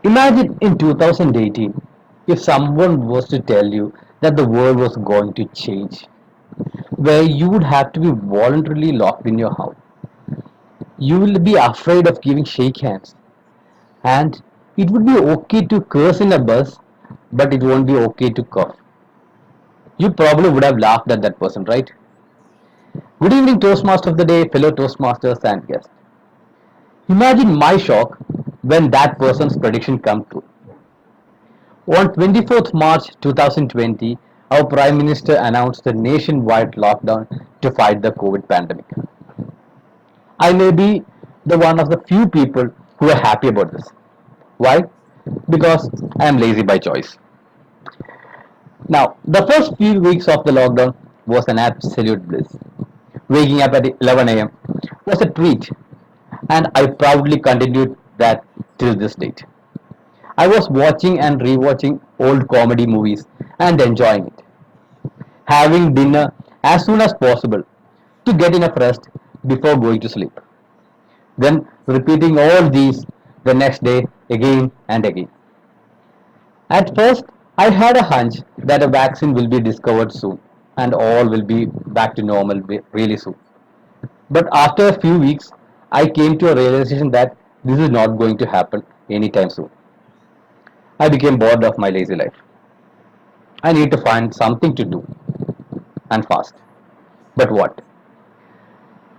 Imagine in 2018 if someone was to tell you that the world was going to change, where you would have to be voluntarily locked in your house. You will be afraid of giving shake hands, and it would be okay to curse in a bus, but it won't be okay to cough. You probably would have laughed at that person, right? Good evening, Toastmaster of the day, fellow Toastmasters and guests. Imagine my shock when that person's prediction come true. On 24th March 2020, our Prime Minister announced a nationwide lockdown to fight the COVID pandemic. I may be the one of the few people who are happy about this. Why? Because I am lazy by choice. Now, the first few weeks of the lockdown was an absolute bliss. Waking up at 11 a.m. was a treat, and I proudly continued that till this date. I was watching and rewatching old comedy movies and enjoying it, having dinner as soon as possible to get enough rest before going to sleep, then repeating all these the next day again and again. At first, I had a hunch that a vaccine will be discovered soon and all will be back to normal really soon. But after a few weeks, I came to a realization that this is not going to happen anytime soon. I became bored of my lazy life. I need to find something to do and fast. But what?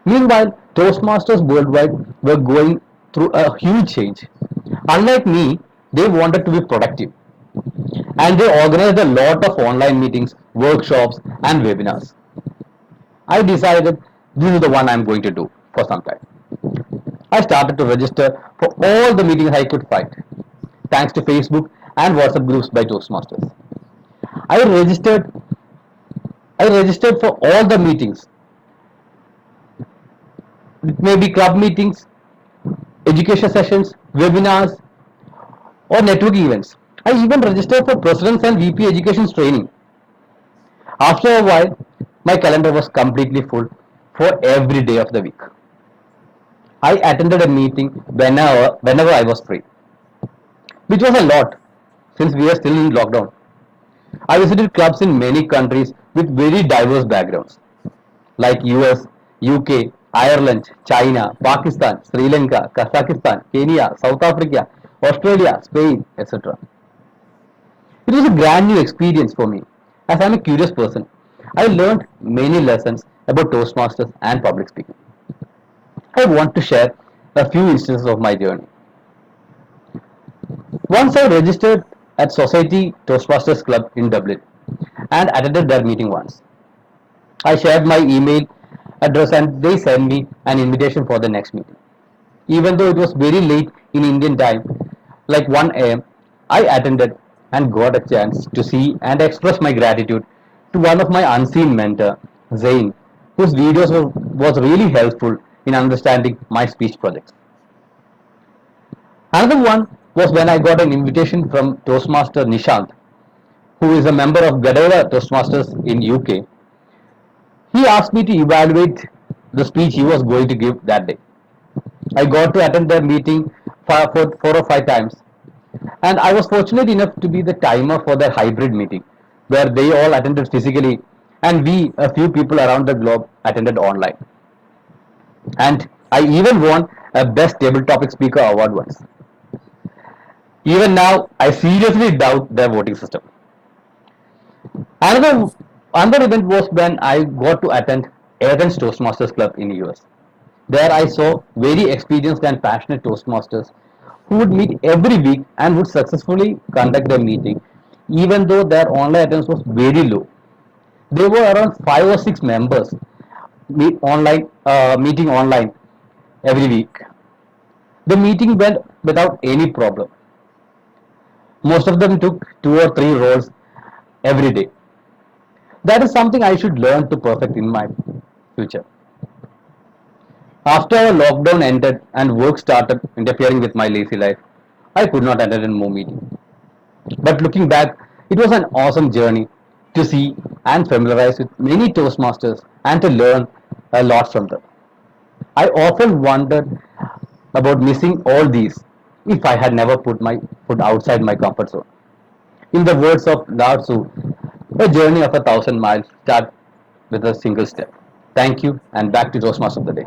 Meanwhile, Toastmasters worldwide were going through a huge change. Unlike me, they wanted to be productive and they organized a lot of online meetings, workshops, and webinars. I decided this is the one I'm going to do for some time. I started to register for all the meetings I could find, thanks to Facebook and WhatsApp groups by Toastmasters. I registered I registered for all the meetings. It may be club meetings, education sessions, webinars, or networking events. I even registered for presidents and VP education training. After a while, my calendar was completely full for every day of the week. I attended a meeting whenever I was free, which was a lot since we are still in lockdown. I visited clubs in many countries with very diverse backgrounds like US, UK, Ireland, China, Pakistan, Sri Lanka, Kazakhstan, Kenya, South Africa, Australia, Spain, etc. It was a brand new experience for me as I'm a curious person. I learned many lessons about Toastmasters and public speaking. I want to share a few instances of my journey. Once I registered at Society Toastmasters Club in Dublin and attended their meeting once. I shared my email address and they sent me an invitation for the next meeting. Even though it was very late in Indian time, like 1 a.m., I attended and got a chance to see and express my gratitude to one of my unseen mentor, Zain, whose videos was really helpful in understanding my speech projects. Another one was when I got an invitation from Toastmaster Nishant, who is a member of Gadara Toastmasters in UK. He asked me to evaluate the speech he was going to give that day. I got to attend their meeting for 4 or 5 times, and I was fortunate enough to be the timer for their hybrid meeting, where they all attended physically, and we, a few people around the globe, attended online. And I even won a Best Table Topic Speaker award once. Even now, I seriously doubt their voting system. Another another event was when I got to attend Athens Toastmasters Club in US. There I saw very experienced and passionate Toastmasters who would meet every week and would successfully conduct a meeting even though their online attendance was very low. There were around 5 or 6 members meeting online every week. The meeting went without any problem. Most of them took 2 or 3 roles every day. That is something I should learn to perfect in my future. After our lockdown ended and work started interfering with my lazy life, I could not attend any more meeting. But looking back, it was an awesome journey to see and familiarize with many Toastmasters and to learn a lot from them. I often wondered about missing all these if I had never put my foot outside my comfort zone. In the words of Lao Tzu, a journey of 1,000 miles starts with a single step. Thank you, and back to Toastmaster of the day.